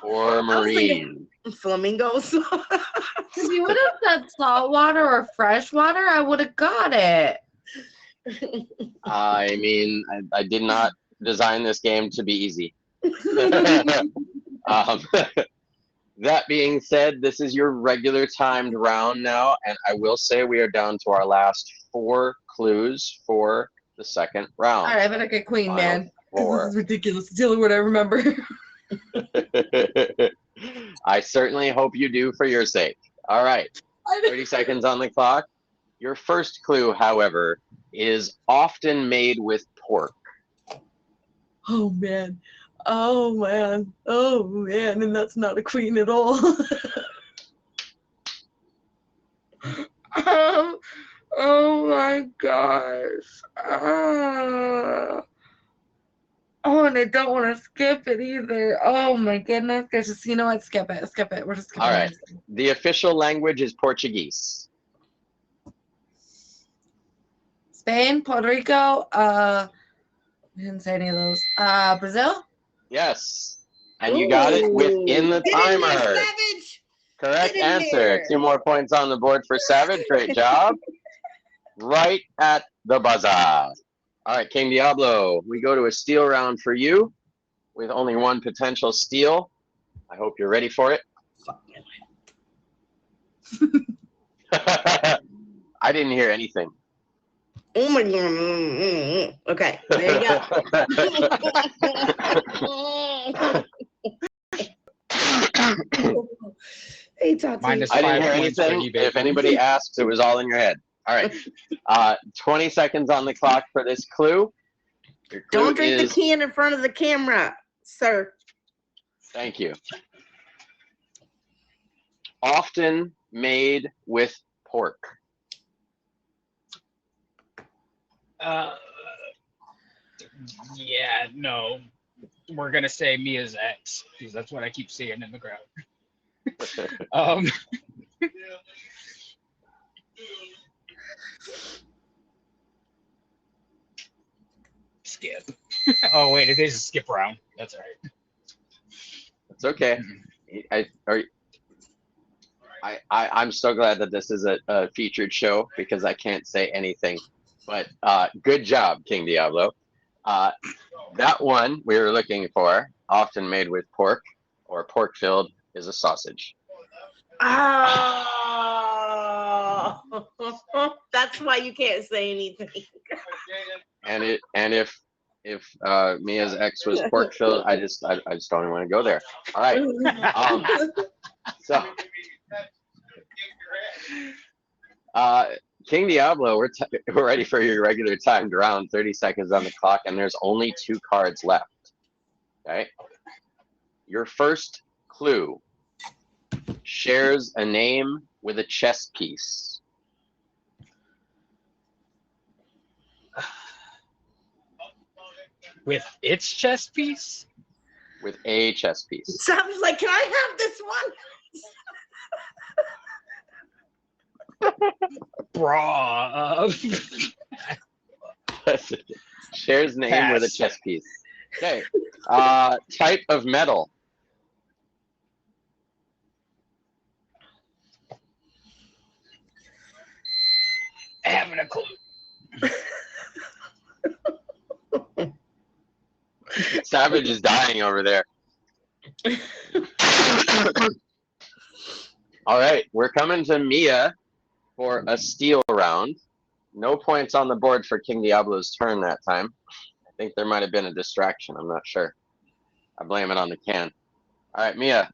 or marine. Flamingos. If you would have said saltwater or freshwater, I would have got it. I mean, I did not design this game to be easy. That being said, this is your regular timed round now, and I will say we are down to our last 4 clues for the second round. All right, I better get queen, Final man. 4. This is ridiculous. It's the only word I remember. I certainly hope you do for your sake. All right, 30 seconds on the clock. Your first clue, however, is often made with pork. Oh man. And that's not a queen at all. gosh. Oh, and I don't want to skip it either. Oh my goodness. Just, you know what? Skip it. Skip it. We're just skipping All right. it. The official language is Portuguese. Spain, Puerto Rico, I didn't say any of those. Brazil? Yes. And you got it within the Get in there, timer. Savage. Correct Get in answer. there. 2 more points on the board for Savage. Great job. Right at the buzzer. All right, King Diablo, we go to a steal round for you with only one potential steal. I hope you're ready for it. I didn't hear anything. Oh my god. Okay, there you go. Hey, Tati. Minus I didn't 5 hear points for anything. you, baby. If anybody asks, it was all in your head. All right. 20 seconds on the clock for this clue. Your clue Don't drink is, the can in front of the camera, sir. thank you. Often made with pork. Yeah, no. We're gonna say Mia's ex because that's what I keep seeing in the crowd. Skip. Oh wait, it is a skip round. That's all right. It's okay. I'm so glad that this is a featured show because I can't say anything. But good job, King Diablo. That one we were looking for, often made with pork or pork filled, is a sausage. Oh, that's why you can't say anything. And if Mia's ex was pork filled, I just don't even want to go there. All right. So King Diablo, we're ready for your regular timed round. 30 seconds on the clock, and there's only 2 cards left. Okay. Your first clue shares a name with a chess piece. With its chess piece? With a chess piece. So I was like, can I have this one? Bra. Shares name Pass. with a chess piece. Okay. Type of metal. Having a clue. Savage is dying over there. All right, we're coming to Mia for a steal round. No points on the board for King Diablo's turn that time. I think there might have been a distraction. I'm not sure. I blame it on the can. All right, Mia,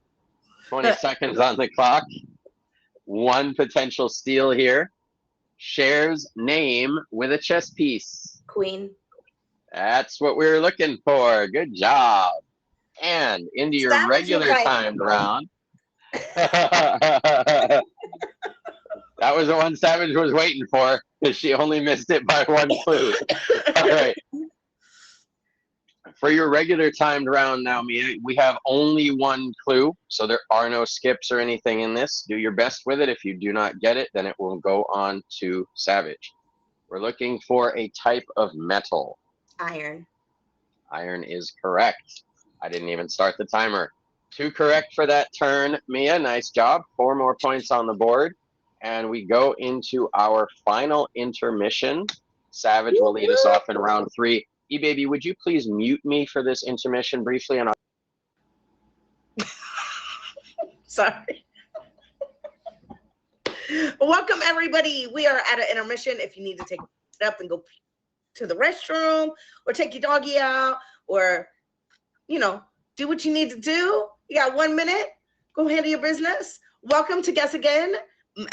20 seconds on the clock. One potential steal here. Shares name with a chess piece. Queen. That's what we were looking for. Good job. And into your Savage regular was right. timed round. That was the one Savage was waiting for because she only missed it by 1 clue. All right. For your regular timed round now, Mia, we have only 1 clue, so there are no skips or anything in this. Do your best with it. If you do not get it, then it will go on to Savage. We're looking for a type of metal. Iron. Iron is correct. I didn't even start the timer. 2 correct for that turn, Mia. Nice job. 4 more points on the board. And we go into our final intermission. Savage will lead us off in round 3. E-Baby, would you please mute me for this intermission briefly? And Sorry. Welcome, everybody. We are at an intermission. If you need to take it up and go to the restroom or take your doggy out or, you know, do what you need to do. You got 1 minute. Go handle your business. Welcome to Guess Again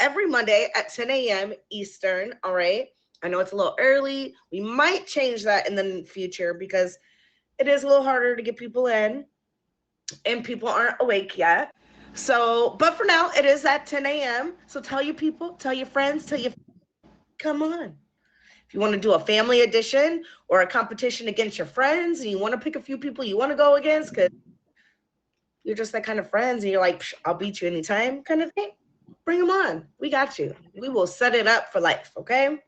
every Monday at 10 a.m. Eastern. All right. I know it's a little early. We might change that in the future because it is a little harder to get people in and people aren't awake yet. So, but for now, it is at 10 a.m. So tell your people, tell your friends, come on. If you want to do a family edition or a competition against your friends and you want to pick a few people you want to go against because you're just that kind of friends and you're like, I'll beat you anytime kind of thing, bring them on. We got you. We will set it up for life, okay?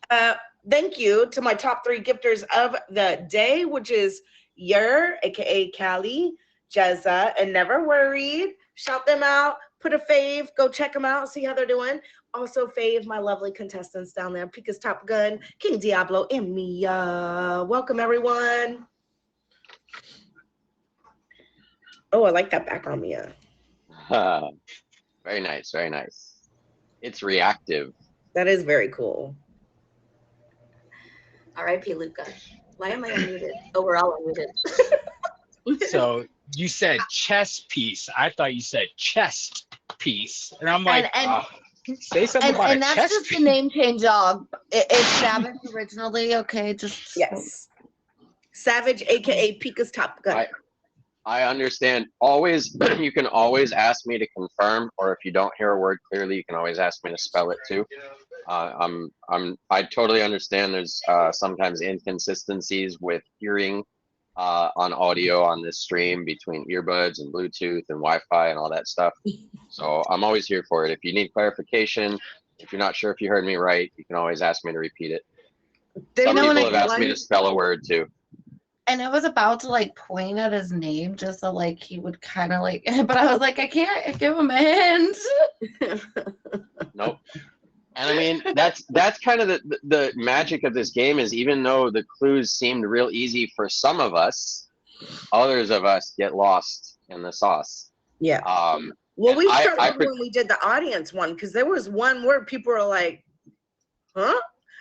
Thank you to my top 3 gifters of the day, which is Yer, aka Callie, Jezza, and Never Worried. Shout them out. Put a fave. Go check them out. See how they're doing. Also fave my lovely contestants down there. Pika's Top Gun, King Diablo, and Mia. Welcome, everyone. Oh, I like that background, Mia. Very nice, very nice. It's reactive. That is very cool. R.I.P. Luca. Why am I unmuted? Oh, we're all unmuted. So you said chess piece. I thought you said chest piece, and I'm like, say something about and a that's chest just piece. the name change, y'all. It's Savage originally, okay? Just Yes. Savage, aka Pika's Top Gun. I understand. Always, you can always ask me to confirm, or if you don't hear a word clearly, you can always ask me to spell it too. I totally understand. There's sometimes inconsistencies with hearing on audio on this stream between earbuds and Bluetooth and Wi-Fi and all that stuff. So I'm always here for it. If you need clarification, if you're not sure if you heard me right, you can always ask me to repeat it. Some people have asked me to spell a word too. And I was about to like point at his name just so like he would kind of like, but I was like, I can't give him a hint. Nope. And I mean, that's kind of the magic of this game is even though the clues seemed real easy for some of us, others of us get lost in the sauce. Yeah. Well, we struggled when we did the audience one because there was one where people were like, huh?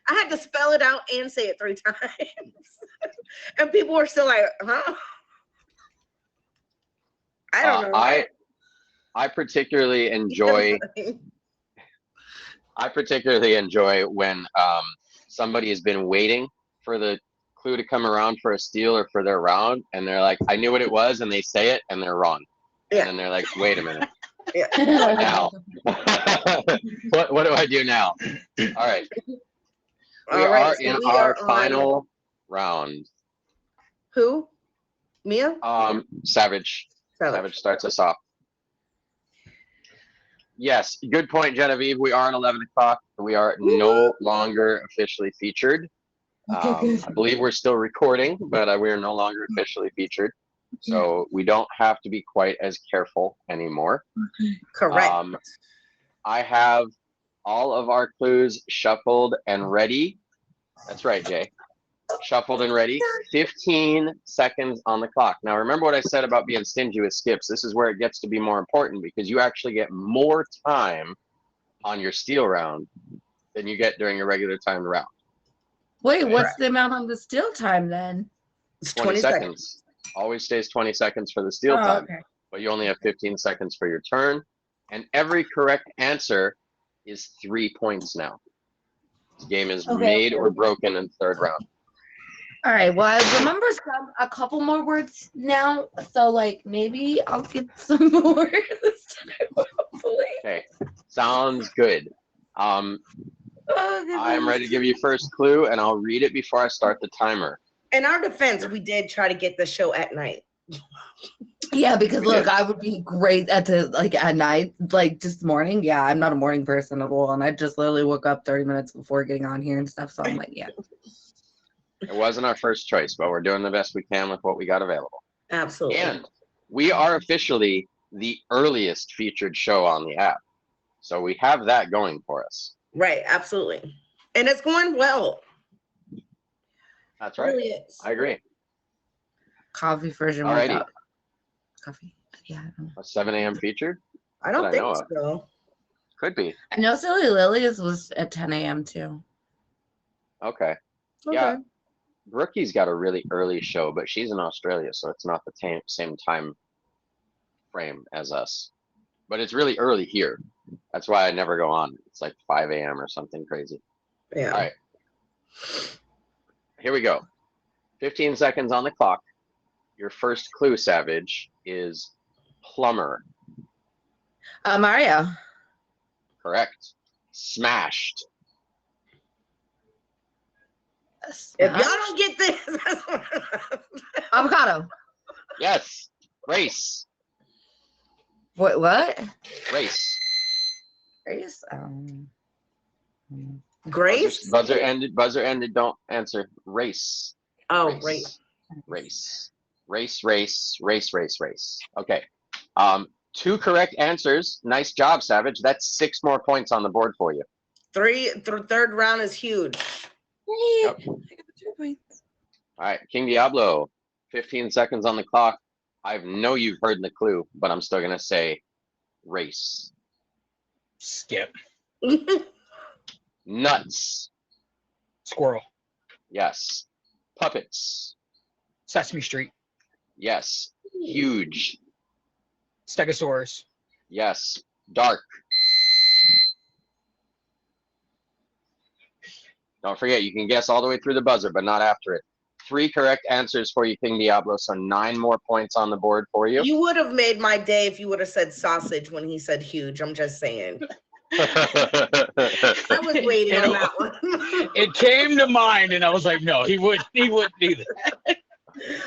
I had to spell it out and say it 3 times. And people were still like, huh? I don't know. I particularly enjoy when somebody has been waiting for the clue to come around for a steal or for their round, and they're like, I knew what it was, and they say it, and they're wrong. Yeah. And then they're like, wait a minute. Yeah. What now? what do I do now? All right. We are in our final round. Who? Mia? Savage. Savage starts us off. Yes, good point, Genevieve. We are at 11 o'clock. We are no longer officially featured. I believe we're still recording, but we are no longer officially featured. So we don't have to be quite as careful anymore. Correct. I have all of our clues shuffled and ready. That's right, Jay. Shuffled and ready. 15 seconds on the clock. Now, remember what I said about being stingy with skips. This is where it gets to be more important because you actually get more time on your steal round than you get during your regular timed round. Wait, what's the amount on the steal time then? It's 20 seconds. Always stays 20 seconds for the steal time. Okay. But you only have 15 seconds for your turn. And every correct answer is 3 points now. This game is made or broken in the 3rd round. All right. Well, I remember a couple more words now, so like maybe I'll get some more this time, hopefully. Okay, sounds good. I'm ready to give you first clue, and I'll read it before I start the timer. In our defense, we did try to get the show at night. Yeah, because look, I would be great at night, like just morning. Yeah, I'm not a morning person at all, and I just literally woke up 30 minutes before getting on here and stuff. So I'm like, yeah. It wasn't our first choice, but we're doing the best we can with what we got available. Absolutely. And we are officially the earliest featured show on the app. So we have that going for us. Right, absolutely. And it's going well. That's right. Really is. I agree. Coffee version. Alrighty. Coffee. Yeah. I don't know. A 7 a.m. featured? I don't That I think know of. so. Could be. I know Silly Lily's was at 10 a.m. too. Okay. Yeah. Brookie's got a really early show, but she's in Australia, so it's not the same time frame as us. But it's really early here. That's why I never go on. It's like 5 a.m. or something crazy. Yeah. All right. Here we go. 15 seconds on the clock. Your first clue, Savage, is plumber. Mario. Correct. Smashed. If y'all don't get this, that's what Avocado. Yes. Race. What? Race. Grace? Grace? Buzzer ended. Buzzer ended. Don't answer. Race. Oh, Race. great. Race. Race. Race. Race. Race. Race. Okay. 2 correct answers. Nice job, Savage. That's 6 more points on the board for you. Third round is huge. Yep. I got 2 points. All right, King Diablo. 15 seconds on the clock. I know you've heard the clue, but I'm still gonna say race. Skip. Nuts. Squirrel. Yes. Puppets. Sesame Street. Yes. Huge. Stegosaurus. Yes. Dark. Don't forget, you can guess all the way through the buzzer, but not after it. 3 correct answers for you, King Diablo, so 9 more points on the board for you. You would have made my day if you would have said sausage when he said huge. I'm just saying. I was waiting And on that one. It came to mind, and I was like, no, he wouldn't do that.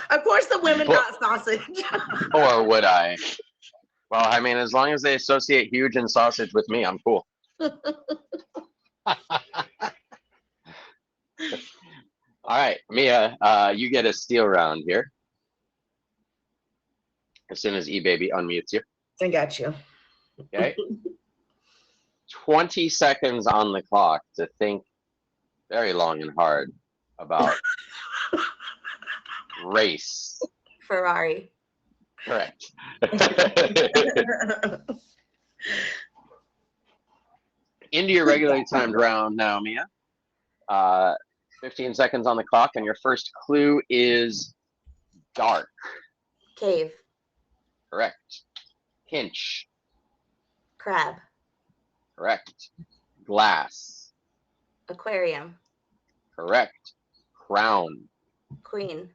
Of course, the women got sausage. Or would I? Well, I mean, as long as they associate huge and sausage with me, I'm cool. All right, Mia, you get a steal round here. As soon as E-Baby unmutes you. I got you. Okay. 20 seconds on the clock to think very long and hard about race. Ferrari. Correct. Into your regularly timed round now, Mia. 15 seconds on the clock, and your first clue is dark. Cave. Correct. Hinch. Crab. Correct. Glass. Aquarium. Correct. Crown. Queen.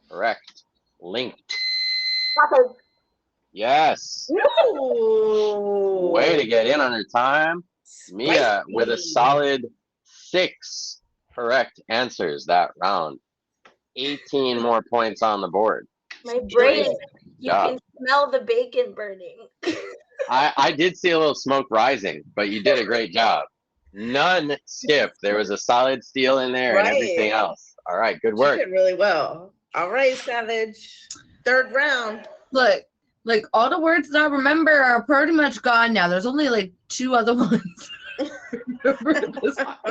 Correct. Linked. Sausage. Yes. Ooh. Way to get in under time. Mia with a Spicy. solid 6 correct answers that round. 18 more points on the board. My brain. You job. can smell the bacon burning. I did see a little smoke rising, but you did a great job. None skipped. There was a solid steal in there and everything Right. else. All right, good You work. did really well. All right, Savage. 3rd round. Look, like all the words that I remember are pretty much gone now. There's only like 2 other ones.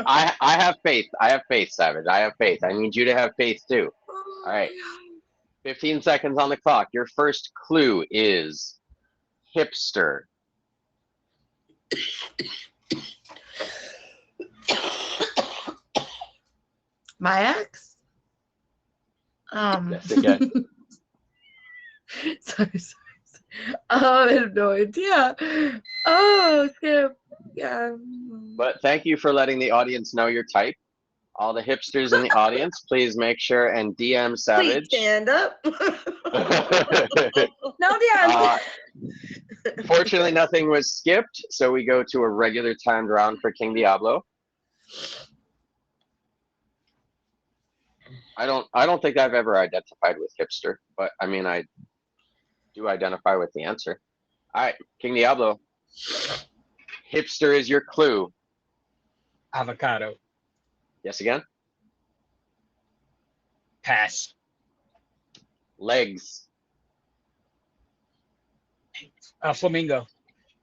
I have faith. I have faith, Savage. I have faith. I need you to have faith too. All right. 15 seconds on the clock. Your first clue is hipster. My ex? Yes, again. sorry. Oh, I have no idea. Oh, Skip. Yeah. But thank you for letting the audience know your type. All the hipsters in the audience, please make sure and DM Please Savage. stand up. No, yeah. Fortunately, nothing was skipped, so we go to a regular timed round for King Diablo. I don't think I've ever identified with hipster, but I mean I do identify with the answer. All right, King Diablo. Hipster is your clue. Avocado. Yes, again. Pass. Legs. Flamingo.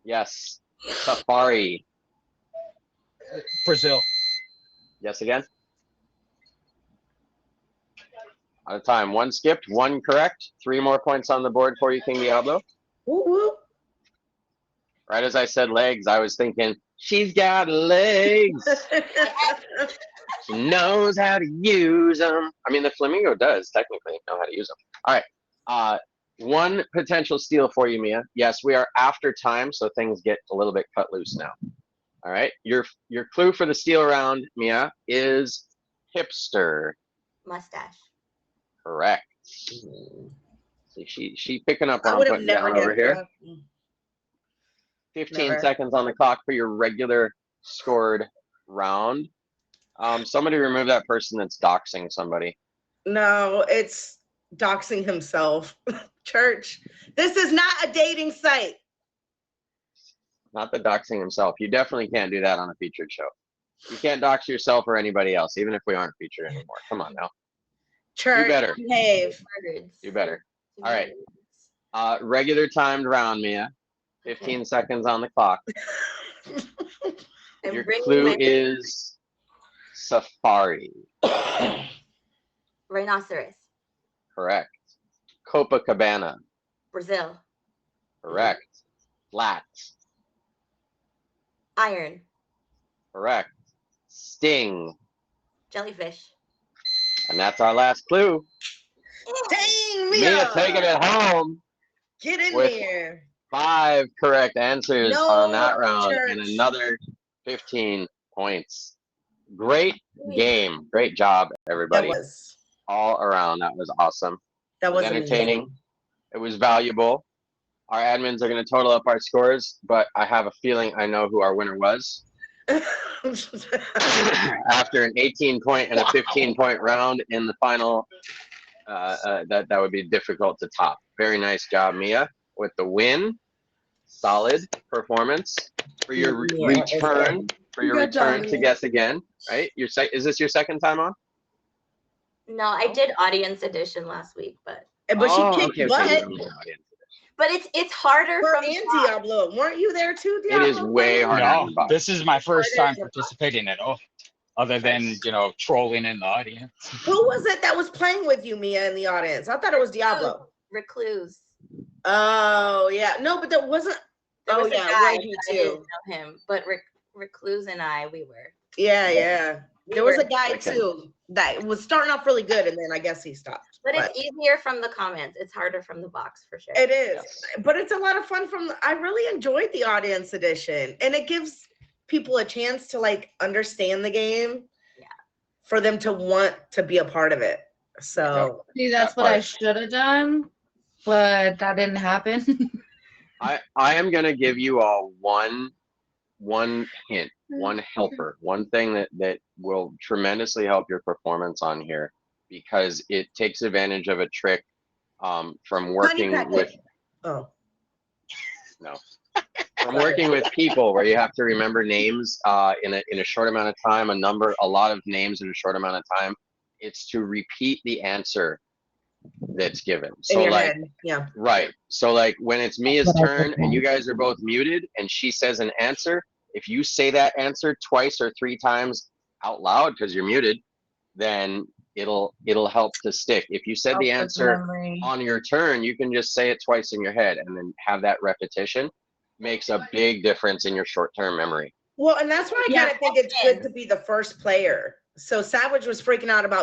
Yes. Safari. Brazil. Yes, again. Out of time. 1 skipped, 1 correct. 3 more points on the board for you, King Diablo. Woo, woo. Right as I said legs, I was thinking, she's got legs. She knows how to use them. I mean, the flamingo does technically know how to use them. All right. 1 potential steal for you, Mia. Yes, we are after time, so things get a little bit cut loose now. All right. Your clue for the steal round, Mia, is hipster. Mustache. Correct. See, she picking up I on would have putting never down over guessed here. that. 15 Never. seconds on the clock for your regular scored round. Somebody remove that person that's doxing somebody. No, it's doxing himself. Church, this is not a dating site. Not the doxing himself. You definitely can't do that on a featured show. You can't dox yourself or anybody else, even if we aren't featured anymore. Come on now. Church, better. behave. Words. Do better. All right. Words. Regular timed round, Mia. 15 seconds on the clock. I'm Your bringing clue my is safari. rhinoceros. Correct. Copacabana. Brazil. Correct. Flat. Iron. Correct. Sting. Jellyfish. And that's our last clue. Dang, Mia taking it home. Get in with- there. 5 correct answers No, on that round and Church. another 15 points. Great game. Great job, everybody. All around. That was awesome. That It was was entertaining. It was valuable. Our admins are going to total up our scores, but I have a feeling I know who our winner was. amazing. After an 18-point and a 15-point round in the final, that would be difficult to top. Very nice job, Mia, with the win. Solid performance for your Yeah, return. For your Good job, return to Mia. guess again, right? Is this your second time on? No, I did audience edition last week, but But she Oh, kicked okay, butt. you're on the audience. it's harder Her from and box. Diablo. Weren't you there too, It Diablo? is way harder No, than box. this is my first harder time than box. participating at all, other than, Nice. trolling in the audience. Who was it that was playing with you, Mia, in the audience? I thought it was Diablo. Recluse. Oh, yeah. No, but there wasn't. There Oh, was a yeah, guy, Reggie I didn't too. know him, but Recluse and I, we were. Yeah, yeah. We There was were- a guy Okay. too that was starting off really good, and then I guess he stopped. But it's easier from the comments. It's harder from the box for sure. It is, Yes. but it's a lot of fun. I really enjoyed the audience edition, and it gives people a chance to like understand the game. Yeah. For them to want to be a part of it. So See, that's That what I part. should have done, but that didn't happen. I am gonna give you all one hint, one helper, one thing that will tremendously help your performance on here, because it takes advantage of a trick from Honey working packet. with Oh, from working with people where you have to remember names in a short amount of time, a lot of names in a short amount of time. It's to repeat the answer that's given. in So your like head. Yeah. right. So like when it's Mia's turn and you guys are both muted and she says an answer, if you say that answer twice or 3 times out loud because you're muted, then it'll help to stick. If you said the answer on your turn, you can just say it twice in your head and then have that repetition. Makes a big difference in your short-term memory. Well, and that's why I Yeah. kind of think it's good to be the first player. So Savage was freaking out about